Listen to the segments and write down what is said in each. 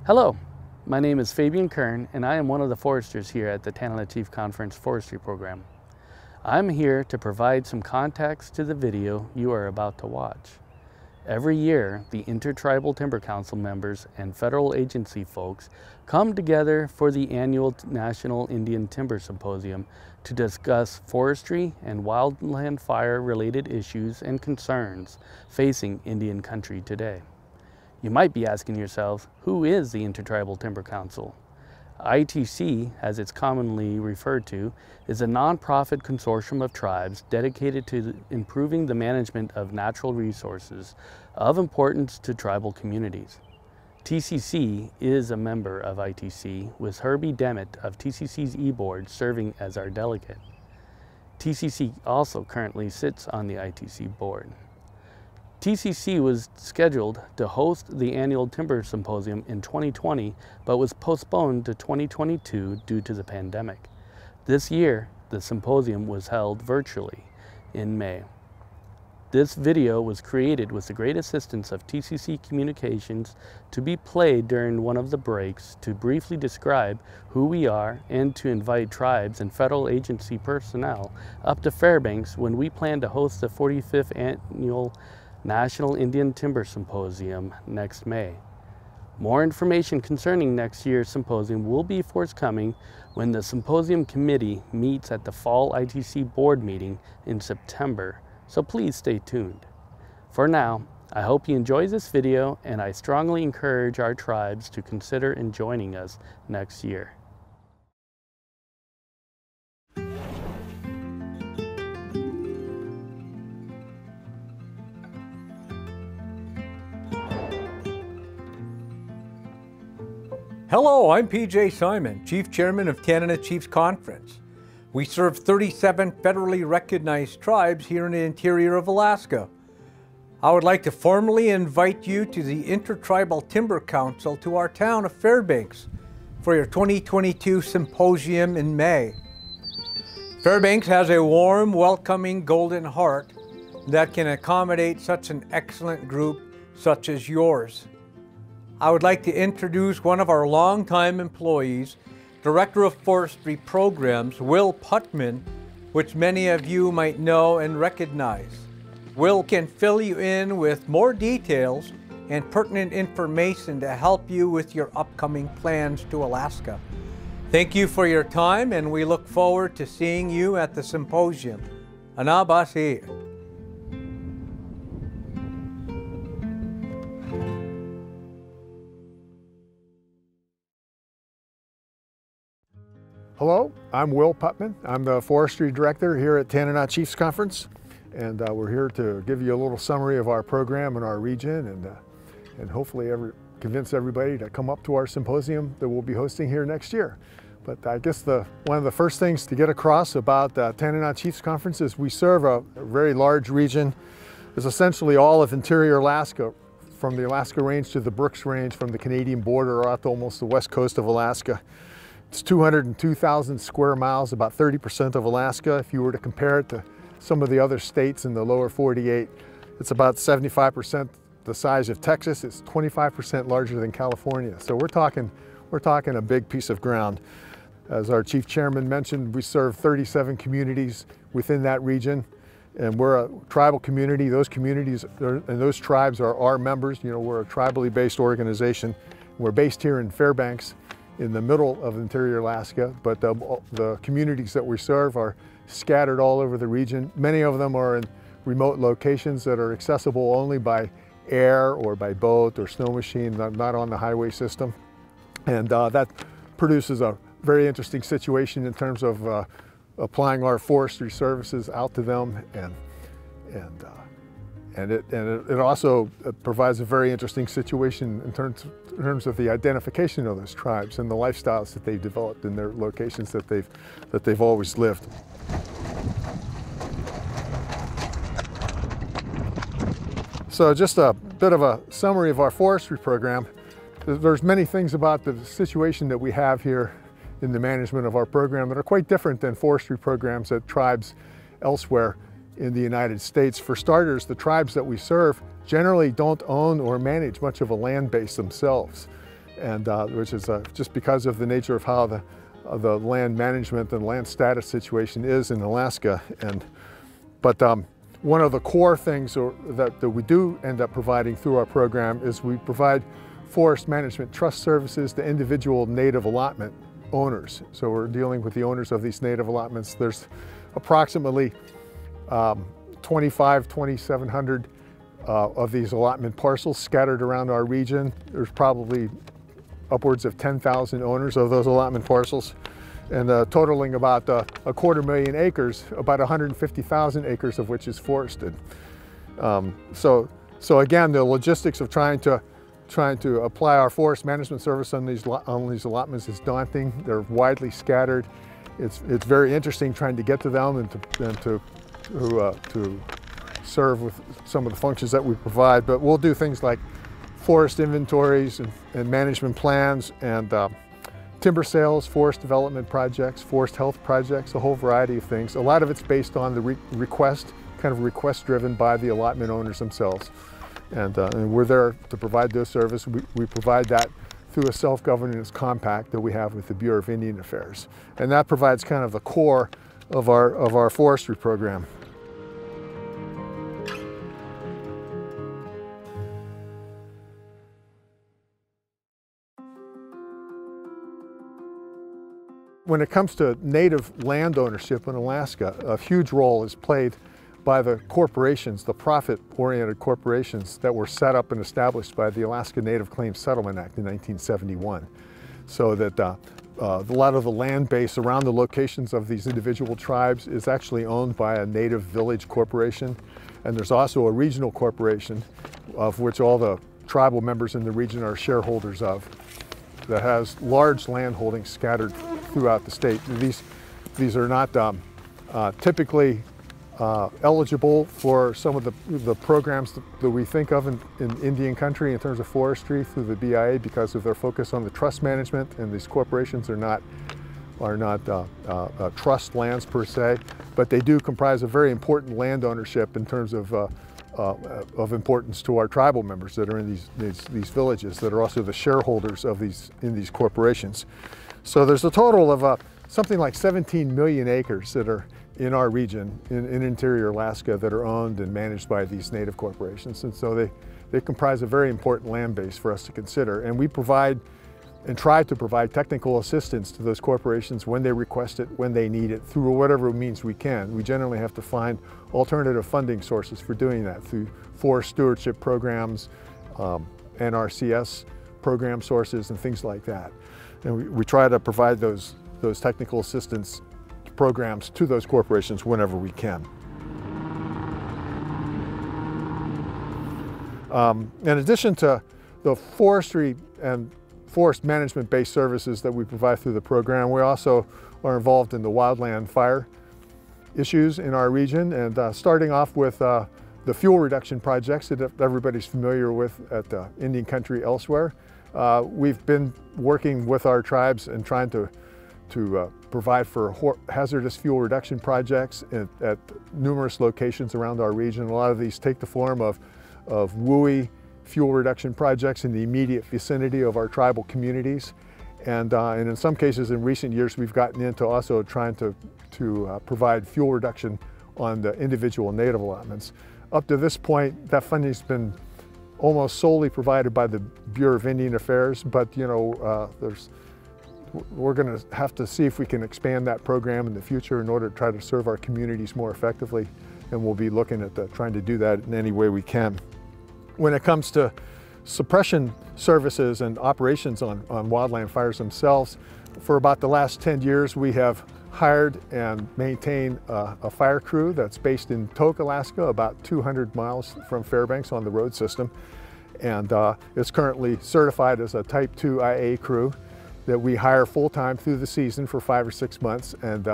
Hello, my name is Fabian Kern and I am one of the foresters here at the Tanana Chief Conference Forestry Program. I'm here to provide some context to the video you are about to watch. Every year, the Intertribal Timber Council members and federal agency folks come together for the annual National Indian Timber Symposium to discuss forestry and wildland fire related issues and concerns facing Indian country today. You might be asking yourself, who is the Intertribal Timber Council? ITC, as it's commonly referred to, is a nonprofit consortium of tribes dedicated to improving the management of natural resources of importance to tribal communities. TCC is a member of ITC, with Herbie Demet of TCC's e-board serving as our delegate. TCC also currently sits on the ITC board. TCC was scheduled to host the annual Timber Symposium in 2020, but was postponed to 2022 due to the pandemic. This year, the symposium was held virtually in May. This video was created with the great assistance of TCC Communications to be played during one of the breaks to briefly describe who we are and to invite tribes and federal agency personnel up to Fairbanks when we plan to host the 45th annual National Indian Timber Symposium next May. More information concerning next year's symposium will be forthcoming when the symposium committee meets at the fall ITC board meeting in September, so please stay tuned. For now, I hope you enjoy this video and I strongly encourage our tribes to consider joining us next year. Hello, I'm PJ Simon, Chief Chairman of Tanana Chiefs Conference. We serve 37 federally recognized tribes here in the interior of Alaska. I would like to formally invite you to the Intertribal Timber Council to our town of Fairbanks for your 2022 symposium in May. Fairbanks has a warm, welcoming Golden Heart that can accommodate such an excellent group such as yours. I would like to introduce one of our longtime employees, Director of Forestry Programs, Will Putman, which many of you might know and recognize. Will can fill you in with more details and pertinent information to help you with your upcoming plans to Alaska. Thank you for your time and we look forward to seeing you at the symposium. Anabasi. Hello, I'm Will Putman. I'm the Forestry Director here at Tanana Chiefs Conference, and we're here to give you a little summary of our program and our region, and hopefully convince everybody to come up to our symposium that we'll be hosting here next year. But I guess one of the first things to get across about Tanana Chiefs Conference is we serve a very large region. It's essentially all of interior Alaska, from the Alaska Range to the Brooks Range, from the Canadian border out to almost the west coast of Alaska. It's 202,000 square miles, about 30% of Alaska. If you were to compare it to some of the other states in the lower 48, it's about 75% the size of Texas. It's 25% larger than California. So we're talking a big piece of ground. As our Chief Chairman mentioned, we serve 37 communities within that region, and we're a tribal community. Those communities and those tribes are our members. You know, we're a tribally based organization. We're based here in Fairbanks, in the middle of interior Alaska, but the communities that we serve are scattered all over the region. Many of them are in remote locations that are accessible only by air or by boat or snow machine, not on the highway system. And that produces a very interesting situation in terms of applying our forestry services out to them, and it also provides a very interesting situation in terms of the identification of those tribes and the lifestyles that they've developed in their locations that they've always lived. So just a bit of a summary of our forestry program. There's many things about the situation that we have here in the management of our program that are quite different than forestry programs at tribes elsewhere in the United States. For starters, the tribes that we serve generally don't own or manage much of a land base themselves. and which is just because of the nature of how the land management and land status situation is in Alaska. But one of the core things that we do end up providing through our program is we provide forest management trust services to individual native allotment owners. So we're dealing with the owners of these native allotments. There's approximately 2,700 of these allotment parcels scattered around our region. There's probably upwards of 10,000 owners of those allotment parcels, and totaling about 250,000 acres, about 150,000 acres of which is forested. So again, the logistics of trying to apply our forest management service on these allotments is daunting. They're widely scattered. It's very interesting trying to get to them and to serve with some of the functions that we provide. But we'll do things like forest inventories and management plans and timber sales, forest development projects, forest health projects, a whole variety of things. A lot of it's based on the request driven by the allotment owners themselves. And we're there to provide those services. We provide that through a self-governance compact that we have with the Bureau of Indian Affairs. And that provides kind of the core of our forestry program. When it comes to native land ownership in Alaska, a huge role is played by the corporations, the profit-oriented corporations that were set up and established by the Alaska Native Claims Settlement Act in 1971. So that a lot of the land base around the locations of these individual tribes is actually owned by a native village corporation. And there's also a regional corporation of which all the tribal members in the region are shareholders of, that has large land holdings scattered throughout the state. These are not typically eligible for some of the programs that we think of in Indian country in terms of forestry through the BIA because of their focus on the trust management, and these corporations are not trust lands per se, but they do comprise a very important land ownership in terms of importance to our tribal members that are in these villages that are also the shareholders of in these corporations. So there's a total of something like 17 million acres that are in our region, in interior Alaska, that are owned and managed by these native corporations. And so they comprise a very important land base for us to consider. And we provide and try to provide technical assistance to those corporations when they request it, when they need it, through whatever means we can. We generally have to find alternative funding sources for doing that through forest stewardship programs, NRCS program sources, and things like that. And we try to provide those technical assistance programs to those corporations whenever we can. In addition to the forestry and forest management-based services that we provide through the program, we also are involved in the wildland fire issues in our region, and starting off with the fuel reduction projects that everybody's familiar with at Indian country elsewhere. We've been working with our tribes and trying to provide for hazardous fuel reduction projects at numerous locations around our region. A lot of these take the form of WUI fuel reduction projects in the immediate vicinity of our tribal communities. And in some cases in recent years, we've gotten into also trying to provide fuel reduction on the individual native allotments. Up to this point, that funding's been almost solely provided by the Bureau of Indian Affairs, but we're going to have to see if we can expand that program in the future in order to try to serve our communities more effectively, and we'll be looking at trying to do that in any way we can. When it comes to suppression services and operations on wildland fires themselves, for about the last 10 years we have hired and maintained a fire crew that's based in Tok, Alaska, about 200 miles from Fairbanks on the road system, and is currently certified as a Type 2 IA crew that we hire full-time through the season for 5 or 6 months, and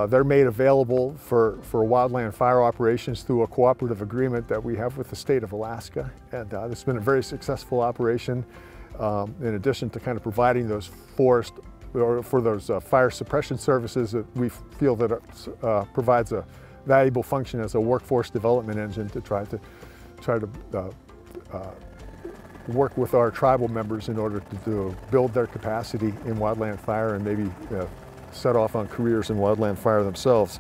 they're made available for wildland fire operations through a cooperative agreement that we have with the state of Alaska. And it's been a very successful operation, in addition to kind of providing those fire suppression services that we feel that provides a valuable function as a workforce development engine to try to work with our tribal members in order to build their capacity in wildland fire and maybe set off on careers in wildland fire themselves.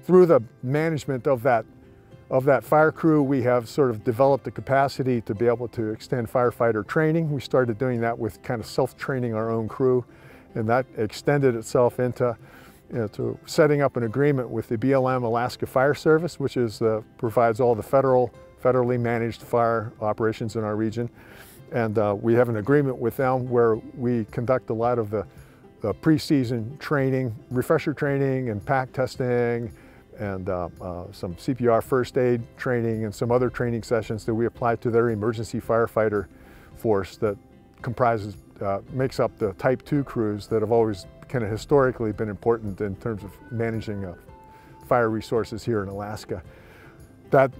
Through the management of that fire crew, we have sort of developed the capacity to be able to extend firefighter training. We started doing that with kind of self-training our own crew, and that extended itself into to setting up an agreement with the BLM Alaska Fire Service, which is provides all the federally managed fire operations in our region. And we have an agreement with them where we conduct a lot of the pre-season training, refresher training and pack testing, and some CPR first aid training and some other training sessions that we apply to their emergency firefighter force that makes up the Type 2 crews that have always kind of historically been important in terms of managing fire resources here in Alaska. That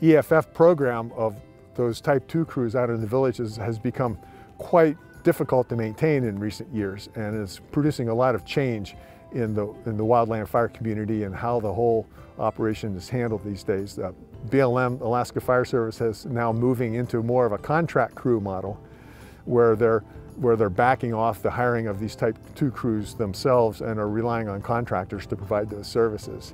EFF program of those Type 2 crews out in the villages has become quite difficult to maintain in recent years and is producing a lot of change in the wildland fire community and how the whole operation is handled these days. BLM, Alaska Fire Service, is now moving into more of a contract crew model where they're backing off the hiring of these Type 2 crews themselves and are relying on contractors to provide those services.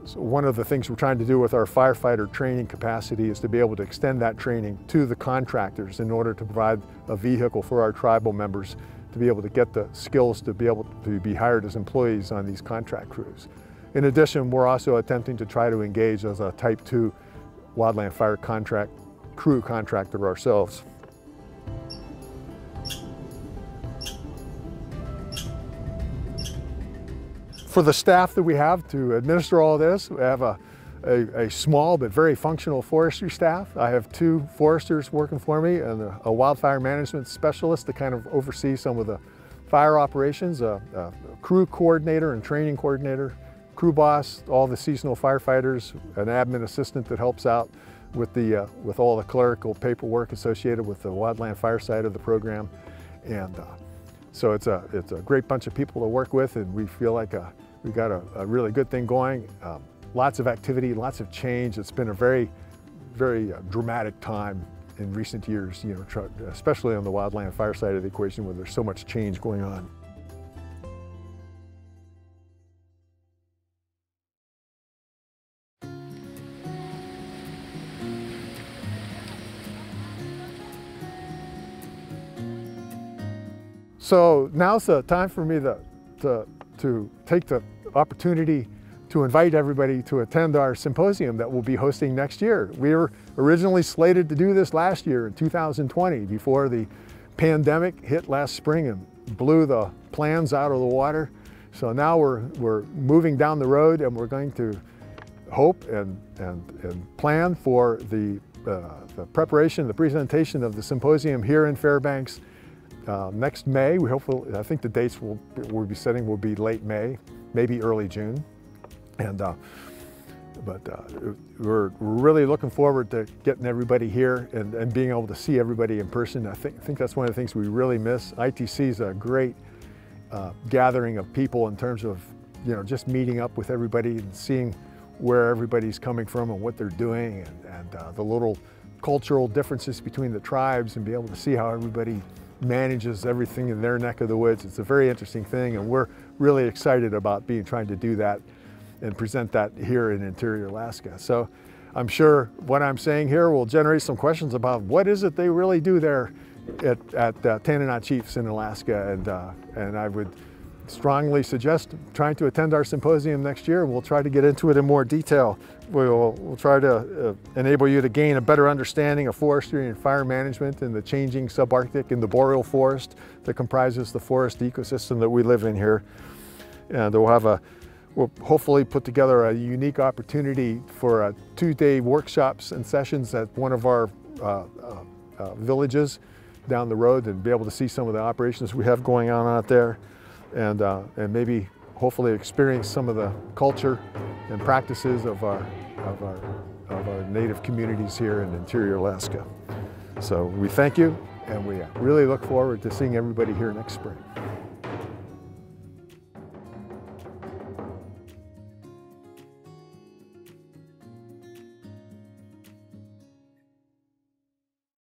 So one of the things we're trying to do with our firefighter training capacity is to be able to extend that training to the contractors in order to provide a vehicle for our tribal members to be able to get the skills to be able to be hired as employees on these contract crews. In addition, we're also attempting to try to engage as a Type 2 wildland fire crew contractor ourselves. For the staff that we have to administer all this, we have a small but very functional forestry staff. I have 2 foresters working for me and a wildfire management specialist to kind of oversee some of the fire operations, a crew coordinator and training coordinator, crew boss, all the seasonal firefighters, an admin assistant that helps out with all the clerical paperwork associated with the wildland fire side of the program. And so it's a great bunch of people to work with, and we feel like we've got a really good thing going. Lots of activity, lots of change. It's been a very, very dramatic time in recent years, you know, especially on the wildland fire side of the equation where there's so much change going on. So now's the time for me to take the opportunity to invite everybody to attend our symposium that we'll be hosting next year. We were originally slated to do this last year in 2020 before the pandemic hit last spring and blew the plans out of the water. So now we're moving down the road, and we're going to hope and plan for the preparation, the presentation of the symposium here in Fairbanks next May. I think the dates we'll be setting will be late May, maybe early June. And we're really looking forward to getting everybody here and being able to see everybody in person. I think that's one of the things we really miss. ITC is a great gathering of people in terms of, you know, just meeting up with everybody and seeing where everybody's coming from and what they're doing, and the little cultural differences between the tribes, and be able to see how everybody manages everything in their neck of the woods. It's a very interesting thing, and we're really excited about trying to do that and present that here in interior Alaska. So I'm sure what I'm saying here will generate some questions about what is it they really do there at Tanana Chiefs in Alaska, and I would strongly suggest trying to attend our symposium next year. We'll try to get into it in more detail. We'll try to enable you to gain a better understanding of forestry and fire management in the changing subarctic and the boreal forest that comprises the forest ecosystem that we live in here. And we'll hopefully put together a unique opportunity for 2-day workshops and sessions at one of our villages down the road, and be able to see some of the operations we have going on out there, and maybe hopefully experience some of the culture and practices of our native communities here in interior Alaska. So we thank you, and we really look forward to seeing everybody here next spring.